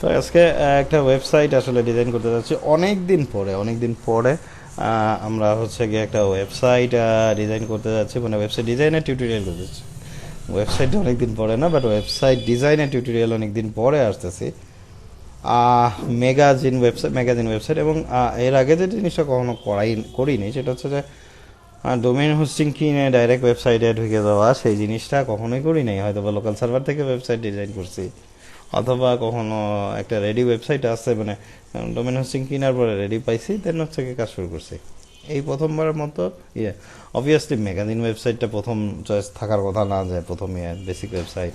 তো আজকে একটা ওয়েবসাইট আসলে ডিজাইন করতে যাচ্ছি অনেক দিন পরে আমরা হচ্ছে গিয়ে একটা ওয়েবসাইট ডিজাইন করতে যাচ্ছি, মানে ওয়েবসাইট ডিজাইনের টিউটোরিয়াল করতে যাচ্ছি। ওয়েবসাইট অনেক দিন পরে না, বাট ওয়েবসাইট ডিজাইনের টিউটোরিয়াল অনেক দিন পরে আসতেছি। ম্যাগাজিন ওয়েবসাইট এবং এর আগে যে জিনিসটা কখনো করিনি সেটা হচ্ছে যে ডোমেইন হোস্টিং কিনে ডাইরেক্ট ওয়েবসাইটে ঢুকে যাওয়া, সেই জিনিসটা কখনোই করি নাই। হয়তো বা লোকাল সার্ভার থেকে ওয়েবসাইট ডিজাইন করছি, অথবা কখনো একটা রেডি ওয়েবসাইট আছে, মানে ডোমেন হোস্টিং কেনার পরে রেডি পাইছি, দেন হচ্ছে কি কাজ শুরু করছি। এই প্রথমবারের মতো ইয়ে। অবভিয়াসলি ম্যাগাজিন ওয়েবসাইটটা প্রথম চয়েস থাকার কথা না, যে প্রথম বেসিক ওয়েবসাইট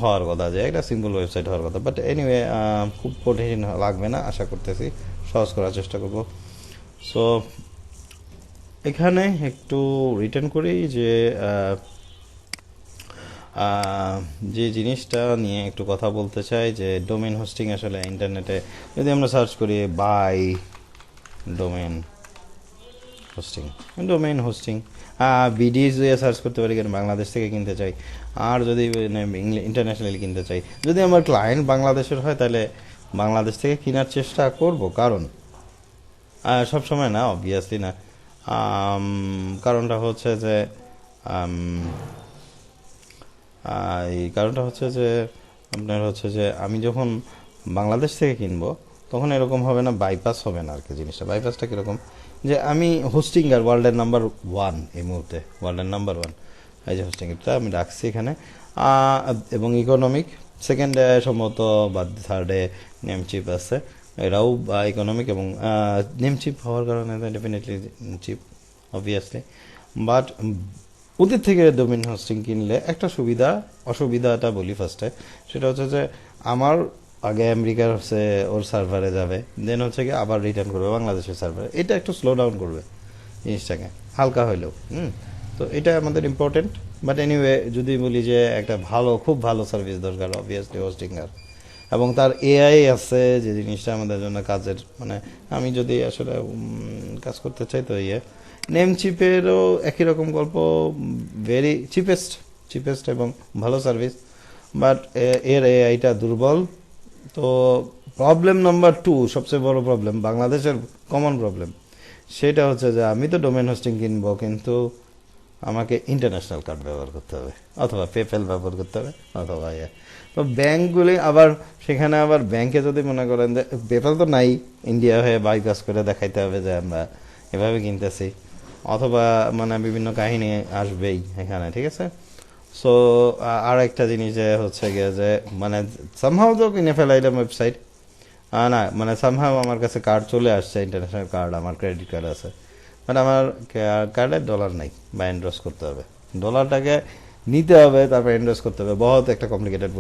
হওয়ার কথা, যে একটা সিম্পল ওয়েবসাইট হওয়ার কথা। বাট এনিওয়ে, খুব কঠিন লাগবে না আশা করতেছি, সহজ করার চেষ্টা করব। সো এখানে একটু রিটার্ন করি যে আহ, যে জিনিসটা নিয়ে একটু কথা বলতে চাই, যে ডোমেন হোস্টিং আসলে ইন্টারনেটে যদি আমরা সার্চ করি buy domain hosting, domain hosting BDS দিয়ে সার্চ করতে পারি, কারণ বাংলাদেশ থেকে কিনতে চাই। আর যদি ইন্টারন্যাশনালি কিনতে চাই, যদি আমার ক্লায়েন্ট বাংলাদেশের হয়, তাহলে বাংলাদেশ থেকে কেনার চেষ্টা করব। কারণ সব সময় না, অবভিয়াসলি না। কারণটা হচ্ছে যে আম, এই কারণটা হচ্ছে যে আপনার হচ্ছে যে আমি যখন বাংলাদেশ থেকে কিনবো, তখন এরকম হবে না, বাইপাস হবে না আর কি। জিনিসটা বাইপাসটা কীরকম, যে আমি হোস্টিং আর ওয়ার্ল্ডের নাম্বার ওয়ান, এই মুহূর্তে ওয়ার্ল্ডের নাম্বার ওয়ান, এই যে হোস্টিংটা আমি রাখছি এখানে, এবং ইকোনমিক সেকেন্ডে সম্ভবত বা থার্ডে নেমচিপ আছে, এরাও ইকোনমিক এবং নেমচিপ হওয়ার কারণে ডেফিনেটলি চিপ, অবভিয়াসলি। বাট ওদের থেকে ডোমেন হোস্টিং কিনলে একটা সুবিধা, অসুবিধাটা বলি ফার্স্টে। সেটা হচ্ছে যে আমার আগে আমেরিকার হচ্ছে ওর সার্ভারে যাবে, দেন হচ্ছে কি আবার রিটার্ন করবে বাংলাদেশের সার্ভারে, এটা একটু স্লো ডাউন করবে জিনিসটাকে, হালকা হইলেও। তো এটা আমাদের ইম্পর্টেন্ট। বাট এনিওয়ে, যদি বলি যে একটা খুব ভালো সার্ভিস দরকার, অবভিয়াসলি হোস্টিংয়ের, এবং তার এআই আছে, যে জিনিসটা আমাদের জন্য কাজের, মানে আমি যদি আসলে কাজ করতে চাই, তো নেম চিপেরও একই রকম গল্প, ভেরি চিপেস্ট এবং ভালো সার্ভিস। বাট এর এআইটা দুর্বল। তো প্রবলেম নাম্বার টু, সবচেয়ে বড় প্রবলেম, বাংলাদেশের কমন প্রবলেম, সেটা হচ্ছে যে আমি তো ডোমেন হোস্টিং কিনবো, কিন্তু আমাকে ইন্টারন্যাশনাল কার্ড ব্যবহার করতে হবে, অথবা পেপ্যাল ব্যবহার করতে হবে, অথবা তো ব্যাঙ্কগুলি আবার, সেখানে আবার ব্যাংকে যদি মনে করেন যে পেপ্যাল তো নাই, ইন্ডিয়া হয়ে বাইপাস করে দেখাইতে হবে যে আমরা এভাবে কিনতেছি, অথবা মানে বিভিন্ন কাহিনী আসবেই এখানে, ঠিক আছে। সো আর একটা জিনিস যে হচ্ছে গিয়ে যে মানে সামহাও তো কিনে ফেলাইলাম ওয়েবসাইট, না মানে সামহাও আমার কাছে কার্ড চলে আসছে, ইন্টারন্যাশনাল কার্ড, আমার ক্রেডিট কার্ড আছে, বাট আমার কার্ডে ডলার নাই, বা এন্ডোর্স করতে হবে, ডলারটাকে নিতে হবে, তারপর এন্ডোর্স করতে হবে, বহুত একটা কমপ্লিকেটেড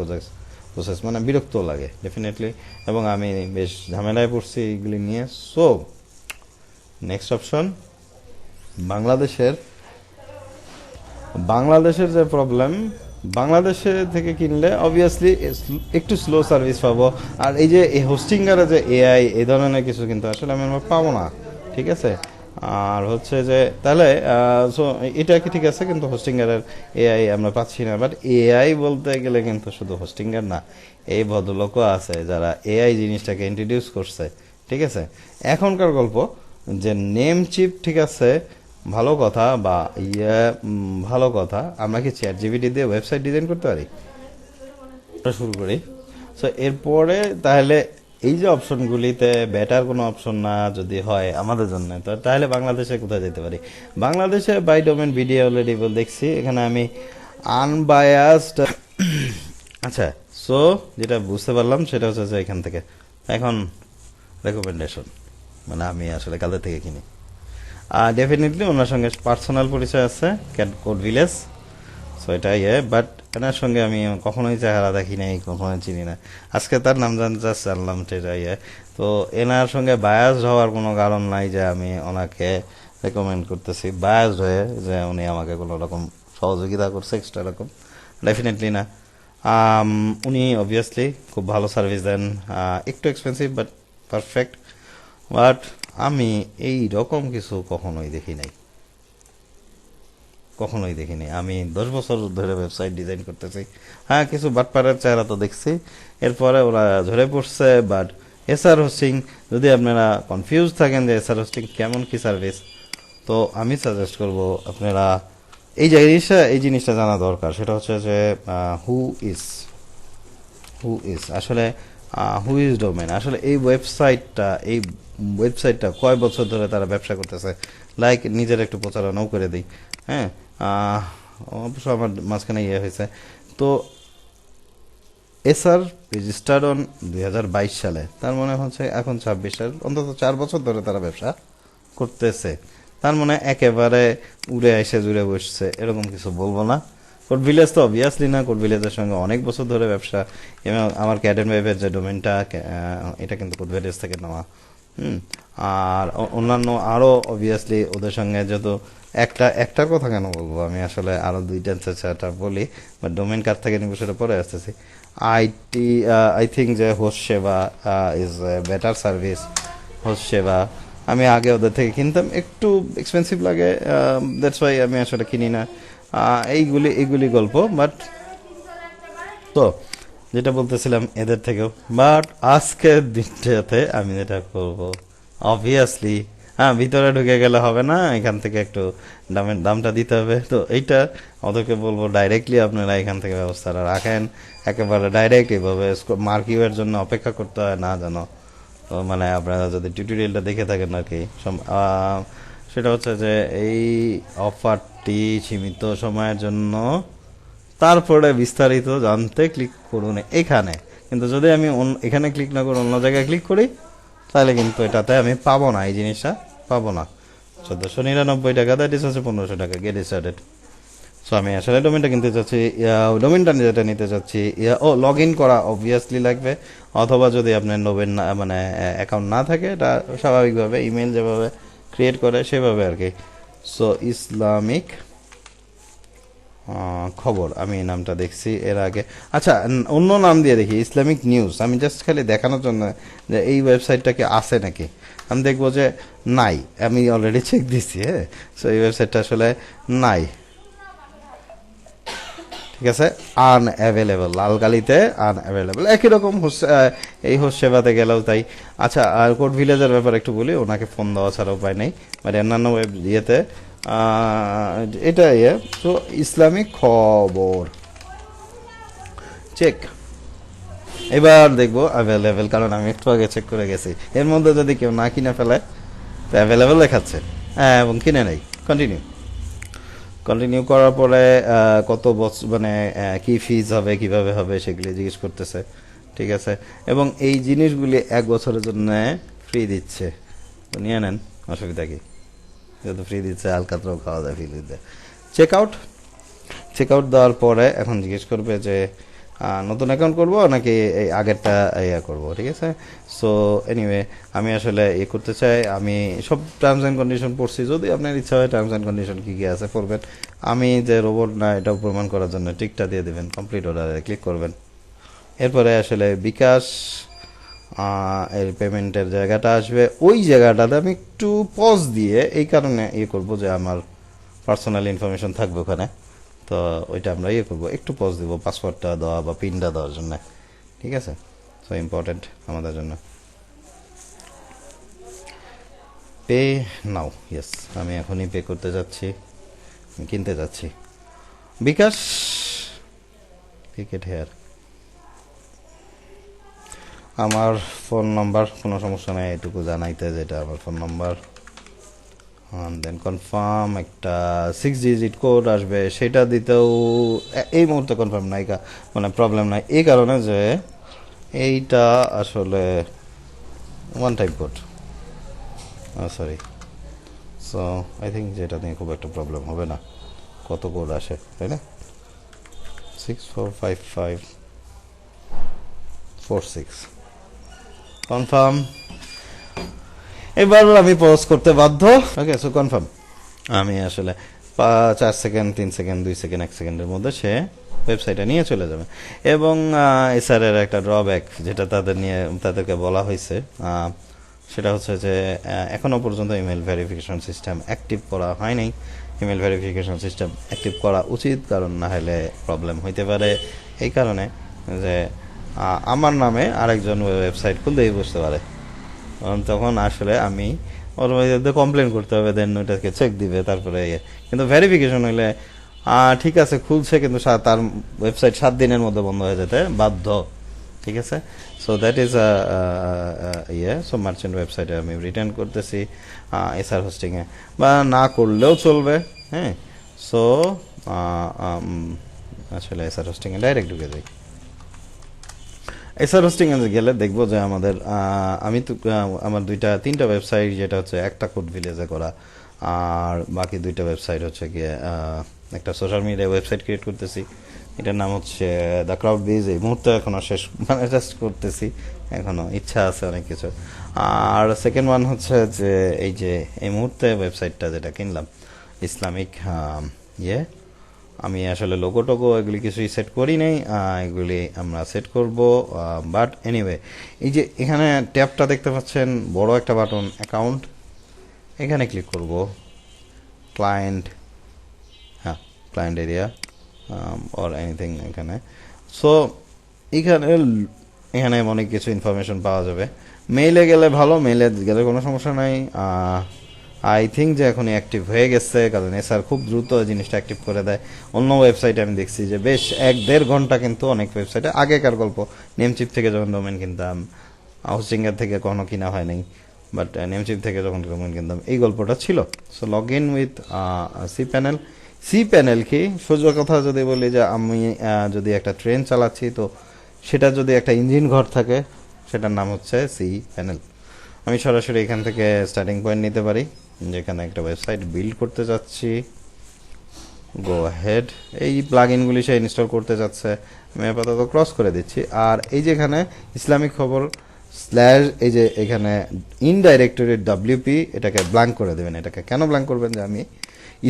প্রসেস, মানে বিরক্ত লাগে ডেফিনেটলি, এবং আমি বেশ ঝামেলায় পড়ছি এইগুলি নিয়ে। সো নেক্সট অপশন, বাংলাদেশের বাংলাদেশের যে প্রবলেম, বাংলাদেশে থেকে কিনলে অবভিয়াসলি একটু স্লো সার্ভিস পাবো। আর এই যে এই হোস্টিংয়ারে যে এআই, এই ধরনের কিছু কিন্তু আসলে আমি আমরা পাবো না, ঠিক আছে। আর হচ্ছে যে তাহলে সো এটা কি ঠিক আছে, কিন্তু হোস্টিংয়ারের এআই আমরা পাচ্ছি না। বাট এআই বলতে গেলে কিন্তু শুধু হোস্টিংয়ার না, এই ভদ্রলোকও আছে যারা এআই জিনিসটাকে ইন্ট্রোডিউস করছে, ঠিক আছে। এখনকার গল্প যে নেম চিপ, ঠিক আছে, ভালো কথা, বা ভালো কথা, আমরা কি চ্যাট জিপিটি দিয়ে ওয়েবসাইট ডিজাইন করতে পারি? শুরু করি। সো এরপরে তাহলে এই যে অপশনগুলিতে বেটার কোনো অপশন না যদি হয় আমাদের জন্য, তো তাহলে বাংলাদেশে কোথায় যেতে পারি? বাংলাদেশে বাই ডোমেন ভিডিও অলরেডি দেখছি, এখানে আমি আনবায়াসড। আচ্ছা, সো যেটা বুঝতে পারলাম সেটা হচ্ছে যে এখান থেকে এখন রেকমেন্ডেশন, মানে আমি আসলে কাদের থেকে কিনি। ডেফিনেটলি ওনার সঙ্গে পার্সোনাল পরিচয় আছে, ক্যাট কোড ভিলেজ। সো এটা বাট এনার সঙ্গে আমি কখনোই চেহারা দেখি নাই, কখনোই চিনি না, আজকে তার নাম জাস্ট জানলাম, সেটা তো এনার সঙ্গে বায়াসড হওয়ার কোনো কারণ নাই যে আমি ওনাকে রেকমেন্ড করতেছি বায়াসড হয়ে, যে উনি আমাকে কোনো রকম সহযোগিতা করছে এক্সট্রা রকম, ডেফিনেটলি না। উনি অবভিয়াসলি খুব ভালো সার্ভিস দেন, একটু এক্সপেন্সিভ বাট পারফেক্ট। বাট আমি এই রকম কিছু কখনোই দেখি নাই। কখনোই দেখিনি। আমি 10 বছর ধরে ওয়েবসাইট ডিজাইন করতেছি। হ্যাঁ, কিছু বাটপারের চেহারা তো দেখছি, এরপরে ওরা ঝরে পড়ছে। বাট এসআর হোস্টিং, যদি আপনারা কনফিউজ থাকেন যে এসআর হোস্টিং কেমন কি সার্ভিস, তো আমি সাজেস্ট করব আপনারা এই জিনিসটা জানা দরকার। সেটা হচ্ছে যে হু ইজ আসলে হু ইজ ডোমেন, আসলে এই ওয়েবসাইটটা কয় বছর ধরে তারা ব্যবসা করতেছে। লাইক নিজের একটু প্রচারণাও করে দিই। হ্যাঁ, অবশ্য আমার মাঝখানে হয়েছে। তো এসআর রেজিস্টার্ড অন 2022 সালে, তার মানে হচ্ছে এখন 26 সাল, অন্তত 4 বছর ধরে তারা ব্যবসা করতেছে। তার মানে একেবারে উড়ে এসে জুড়ে বসছে এরকম কিছু বলবো না। কোড ভিলেজ তো অবভিয়াসলি না, কোড ভিলেজের সঙ্গে অনেক বছর ধরে ব্যবসা। এবং আমার ক্যাডেন ওয়েবের যে ডোমেনটা, এটা কিন্তু কোড ভিলেজ থেকে নেওয়া। আর অন্যান্য আরও অবভিয়াসলি ওদের সঙ্গে যেহেতু একটার কথা কেন বলবো, আমি আসলে আরও দুইটা চারটা বলি, বাট ডোমেন কার থেকে নিব সেটা পরে আসতেছি। আই থিঙ্ক যে হোস্ট সেবা ইজ বেটার সার্ভিস। হোস্ট সেবা আমি আগে ওদের থেকে কিনতাম, একটু এক্সপেন্সিভ লাগে, দ্যাটস ওয়াই আমি আসলে কিনি না। এইগুলি গল্প। বাট তো যেটা বলতেছিলাম এদের থেকেও, বাট আজকের দিনটাতে আমি যেটা করব, অবভিয়াসলি হ্যাঁ, ভিতরে ঢুকে গেলে হবে না, এখান থেকে একটু দামটা দিতে হবে। তো এইটা ওদেরকে বলবো ডাইরেক্টলি আপনারা এখান থেকে ব্যবস্থাটা রাখেন, একেবারে ডাইরেক্ট। এইভাবে মার্কিউয়ের জন্য অপেক্ষা করতে হয় না যেন। তো মানে আপনারা যদি টিউটোরিয়ালটা দেখে থাকেন আর কি, সেটা হচ্ছে যে এই অফারটি সীমিত সময়ের জন্য, তারপরে বিস্তারিত জানতে ক্লিক করুন এখানে। কিন্তু যদি আমি এখানে ক্লিক না করে অন্য জায়গায় ক্লিক করি, তাহলে কিন্তু এটাতে আমি পাবো না, এই জিনিসটা পাবো না। 1499 টাকা, দ্যাট ইজ হচ্ছে 1500 টাকা। Get started. সো আমি আসলে ডোমেনটা কিনতে চাচ্ছি, ডোমেনটা যেটা নিতে চাচ্ছি, লগ ইন করা অবভিয়াসলি লাগবে। অথবা যদি আপনার ডোমেন না, মানে অ্যাকাউন্ট না থাকে, এটা স্বাভাবিকভাবে ইমেল যেভাবে ক্রিয়েট করে সেভাবে আর কি। সো ইসলামিক খবর, আমি নামটা দেখছি এর আগে। আচ্ছা, অন্য নাম দিয়ে দেখি, ইসলামিক নিউজ। আমি জাস্ট খালি দেখানোর জন্য যে এই ওয়েবসাইটটা কি আছে নাকি, আমি দেখবো যে নাই। আমি অলরেডি চেক দিচ্ছি। হ্যাঁ, সো এই ওয়েবসাইটটা আসলে নাই। ঠিক আছে, আনঅ্যাভেলেবল, লালকালিতে আনঅ্যাভেলেবল। একই রকম এই হোস্ট সেবাতে গেলেও তাই। আচ্ছা, আর কোড ভিলেজের ব্যাপারে একটু বলি, ওনাকে ফোন দেওয়া ছাড়া উপায় নেই, মানে অন্যান্য ওয়েব ইয়েতে এটা তো ইসলামিক খবর চেক। এবার দেখবো অ্যাভেলেবেল, কারণ আমি একটু আগে চেক করে গেছি। এর মধ্যে যদি কেউ না কিনে ফেলে, তো অ্যাভেলেবেল দেখাচ্ছে। হ্যাঁ, এবং কিনে নেই। কন্টিনিউ করার পরে কত বছর, মানে কি ফিজ হবে, কিভাবে হবে, সেগুলি জিজ্ঞেস করতেছে। ঠিক আছে, এবং এই জিনিসগুলি 1 বছরের জন্য ফ্রি দিচ্ছে, তো নিয়ে নেন, অসুবিধা কি। যেহেতু ফ্রি দিচ্ছে, আলকাতরাও খাওয়া যায় ফ্রি দিতে। চেক আউট দেওয়ার পরে এখন জিজ্ঞেস করবে যে নতুন অ্যাকাউন্ট করবো নাকি এই আগেরটা করবো। ঠিক আছে, সো এনিওয়ে আমি আসলে করতে চাই। আমি সব টার্মস অ্যান্ড কন্ডিশন পড়ছি, যদি আপনার ইচ্ছা হয় টার্মস অ্যান্ড কন্ডিশন কী কী আছে পড়বেন। আমি যে রোবট না, এটাও প্রমাণ করার জন্য টিকটা দিয়ে দেবেন, কমপ্লিট অর্ডারে ক্লিক করবেন। এরপরে আসলে বিকাশ এর পেমেন্টের জায়গাটা আসবে। ওই জায়গাটাতে আমি একটু পজ দিয়ে এই কারণে করবো যে আমার পার্সোনাল ইনফরমেশন থাকবে ওখানে, তো ওইটা আমরা করবো, একটু পজ দিব পাসওয়ার্ডটা দেওয়া বা পিনটা দেওয়ার জন্য। ঠিক আছে, সো ইম্পর্টেন্ট আমাদের জন্য। পে নাও, ইয়েস, আমি এখনই পে করতে যাচ্ছি, কিনতে যাচ্ছি। বিকাশ টিকেট হেয়ার, আমার ফোন নাম্বার, কোনো সমস্যা নেই, এটুকু জানাইতে যেটা আমার ফোন নাম্বার। দেন কনফার্ম, একটা 6 ডিজিট কোড আসবে, সেটা দিতেও এই মুহূর্তে কনফার্ম নাই, মানে প্রবলেম নাই, এই কারণে যে এইটা আসলে one time code, sorry. So I think যে এটা নিয়ে খুব একটা প্রবলেম হবে না, কত কোড আসে, তাই না? 645546 কনফার্ম। এবার আমি পজ করতে বাধ্য। ওকে, সো কনফার্ম। আমি আসলে 4 সেকেন্ড, 3 সেকেন্ড, 2 সেকেন্ড, 1 সেকেন্ডের মধ্যে সে ওয়েবসাইটে নিয়ে চলে যাবে। এবং এসআরের একটা ড্রব্যাক যেটা তাদেরকে বলা হয়েছে, সেটা হচ্ছে যে এখনও পর্যন্ত ইমেল ভেরিফিকেশন সিস্টেম অ্যাক্টিভ করা হয়নি। ইমেল ভেরিফিকেশন সিস্টেম অ্যাক্টিভ করা উচিত, কারণ না হলে প্রবলেম হইতে পারে। এই কারণে যে আমার নামে আরেকজন ওয়েবসাইট খুলতেই বুঝতে পারে, তখন আসলে আমি ওর মধ্যে কমপ্লেন করতে হবে, দেন ওইটাকে চেক দিবে, তারপরে কিন্তু ভেরিফিকেশন হইলে ঠিক আছে খুলছে, কিন্তু তার ওয়েবসাইট 7 দিনের মধ্যে বন্ধ হয়ে যেতে বাধ্য। ঠিক আছে, so that is so merchant ওয়েবসাইটে আমি রিটার্ন করতেছি এসআর হোস্টিংয়ে, বা না করলেও চলবে। হ্যাঁ, সো আসলে এসআর হোস্টিংয়ে ডাইরেক্ট ঢুকে যাই। এসআর হোস্টিং এ গেলে দেখবো যে আমাদের আমি তো আমার 3টা ওয়েবসাইট, যেটা হচ্ছে একটা কোড ভিলেজে করা, আর বাকি 2টা ওয়েবসাইট হচ্ছে গিয়ে একটা সোশ্যাল মিডিয়া ওয়েবসাইট ক্রিয়েট করতেছি, এটার নাম হচ্ছে দ্য ক্রাউড বেজ। এই মুহূর্তে এখনো শেষ মানে জাস্ট করতেছি, এখনো ইচ্ছা আছে অনেক কিছু। আর সেকেন্ড ওয়ান হচ্ছে যে এই মুহূর্তে ওয়েবসাইটটা যেটা কিনলাম, ইসলামিক ইয়ে, আমি আসলে লোগো টোগো এগুলি কিছুই সেট করি নাই, এগুলি আমরা সেট করব। বাট এনিওয়ে, এই যে এখানে ট্যাবটা দেখতে পাচ্ছেন, বড় একটা বাটন অ্যাকাউন্ট, এখানে ক্লিক করব, ক্লায়েন্ট, হ্যাঁ ক্লায়েন্ট এরিয়া অর এনিথিং এখানে। সো এখানে অনেক কিছু ইনফরমেশন পাওয়া যাবে। মেইলে গেলে ভালো, মেইলে গেলে কোনো সমস্যা নাই। আই থিঙ্ক যে এখনই অ্যাক্টিভ হয়ে গেছে, কারণ এসআর খুব দ্রুত জিনিসটা অ্যাক্টিভ করে দেয়। অন্য ওয়েবসাইটে আমি দেখছি যে বেশ 1-1.5 ঘন্টা, কিন্তু অনেক ওয়েবসাইটে আগেকার গল্প, নেমচিপ থেকে যখন ডোমেন কিনতাম, হাউসিংয়ের থেকে কখনো কিনা হয় নাই, বাট নেমচিপ থেকে যখন ডোমেন কিনতাম এই গল্পটা ছিল। So log in with C panel কি, সোজা কথা যদি বলি যে আমি যদি একটা ট্রেন চালাচ্ছি, তো সেটা যদি একটা ইঞ্জিন ঘর থাকে, সেটার নাম হচ্ছে সি প্যানেল। আমি সরাসরি এখান থেকে স্টার্টিং পয়েন্ট নিতে পারি, যেখানে একটা ওয়েবসাইট বিল্ড করতে যাচ্ছি। গো হেড, এই প্লাগ ইনগুলি সে ইনস্টল করতে যাচ্ছে, আমি আপাতত ক্রস করে দিচ্ছি। আর এই যে এখানে ইসলামিক খবর স্ল্যাশ, এই যে এখানে ইনডাইরেক্টরি WP, এটাকে ব্ল্যাঙ্ক করে দেবেন। এটাকে কেন ব্ল্যাঙ্ক করবেন, যে আমি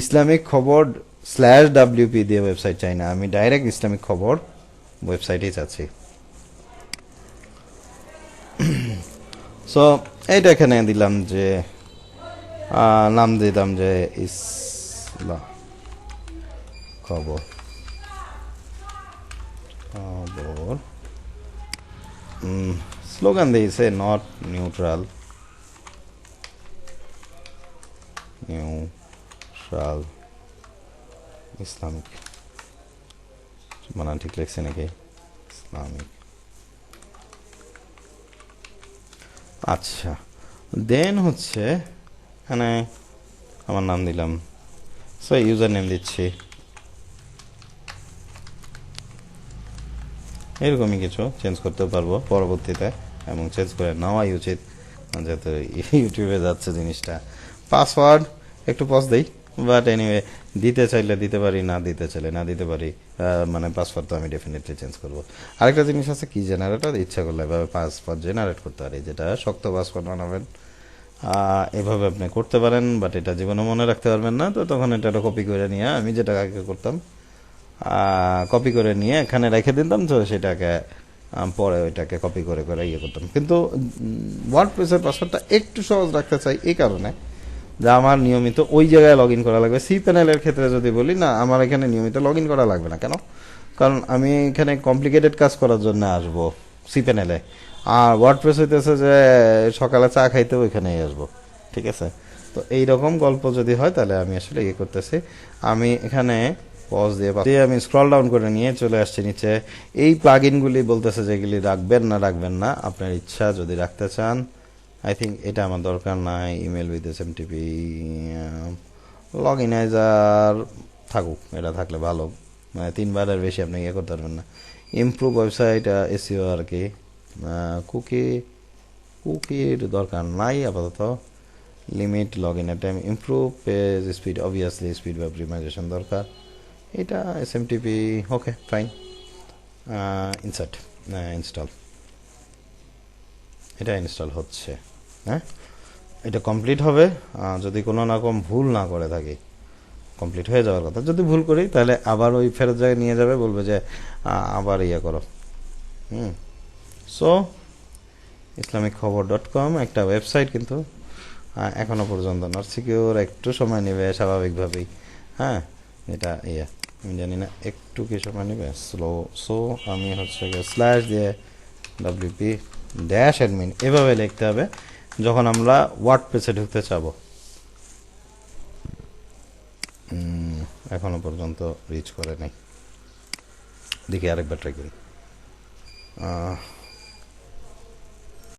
ইসলামিক খবর স্ল্যাশ WP দিয়ে ওয়েবসাইট চাই না, আমি ডাইরেক্ট ইসলামিক খবর ওয়েবসাইটেই চাচ্ছি। সো এইটা এখানে দিলাম যে নাম দিলাম যে ইসলাম খবর খবর, স্লোগান দিয়েছে নট নিউট্রাল, ইসলামিক, মানে ঠিক লিখছে নাকি, ইসলামিক। আচ্ছা, দেন হচ্ছে এখানে আমার নাম দিলাম, সো ইউজার নেম দিচ্ছি, এরকমই কিছু চেঞ্জ করতে পারবো পরবর্তীতে, এবং চেঞ্জ করে নেওয়াই উচিত, যেহেতু ইউটিউবে যাচ্ছে জিনিসটা। পাসওয়ার্ড একটু পজ দেই, বাট এনিওয়ে দিতে চাইলে দিতে পারি, না দিতে চাইলে না দিতে পারি, মানে পাসওয়ার্ড তো আমি ডেফিনেটলি চেঞ্জ করবো। আরেকটা জিনিস আছে কি জেনারেটর, ইচ্ছা করলে এভাবে পাসওয়ার্ড জেনারেট করতে পারি, যেটা শক্ত পাসওয়ার্ড বানাবেন এভাবে আপনি করতে পারেন, বাট এটা জীবনে মনে রাখতে পারবেন না, তো তখন এটা কপি করে নিয়ে, আমি যেটা আগে করতাম কপি করে নিয়ে এখানে রেখে দিতাম, তো সেটাকে পরে ওইটাকে কপি করে করে ইয়ে করতাম। কিন্তু ওয়ার্ডপ্রেসের পাসওয়ার্ডটা একটু সহজ রাখতে চাই, এই কারণে যে আমার নিয়মিত ওই জায়গায় লগ ইন করা লাগবে। সি প্যানেলের ক্ষেত্রে যদি বলি, না আমার এখানে নিয়মিত লগ ইন করা লাগবে না। কেন? কারণ আমি এখানে কমপ্লিকেটেড কাজ করার জন্য আসবো সি প্যানেলে, আর ওয়ার্ডপ্রেস হইতেছে যে সকালে চা খাইতেও এখানেই আসবো। ঠিক আছে, তো এইরকম গল্প যদি হয়, তাহলে আমি আসলে ইয়ে করতেছি, আমি এখানে পজ দিয়ে আমি স্ক্রল ডাউন করে নিয়ে চলে আসছি নিচে। এই প্লাগ ইনগুলি বলতেছে যে এগুলি রাখবেন না, আপনার ইচ্ছা, যদি রাখতে চান। আই থিঙ্ক এটা আমার দরকার নাই। ইমেল উইথ SMTP, লগ ইনাইজার থাকুক, এটা থাকলে ভালো, মানে 3বারের বেশি আপনি ইয়ে করতে পারবেন না। ইমপ্রুভ ওয়েবসাইট SEO আর কি, কুকির দরকার নাই আপাতত। লিমিট লগ ইনের time, improve page speed, obviously speed বা প্রিমাইজেশন দরকার, এটা SMTP, ওকে ফাইন। ইনস্টল, এটা ইনস্টল হচ্ছে। হ্যাঁ, এটা কমপ্লিট হবে, যদি কোনো রকম ভুল না করে থাকি, কমপ্লিট হয়ে যাওয়ার কথা। যদি ভুল করি, তাহলে আবার ওই ফেরত জায়গায় নিয়ে যাবে, বলবে যে আবার ইয়ে করো। সো islamickhobor.com একটা ওয়েবসাইট, কিন্তু এখনো পর্যন্ত নট সিকিউর, একটু সময় নেবে স্বাভাবিকভাবেই, হ্যাঁ, এটা আমি জানি না একটু কি সময় নেবে, স্লো। সো আমি হচ্ছে স্ল্যাশ দিয়ে ডব্লিউপি ড্যাশ অ্যাডমিন এভাবে লিখতে হবে যখন আমরা ওয়ার্ড পেজে ঢুকতে চাবো। এখনো পর্যন্ত রিচ করে নাই, দেখি আরেকবার ট্রাই করি।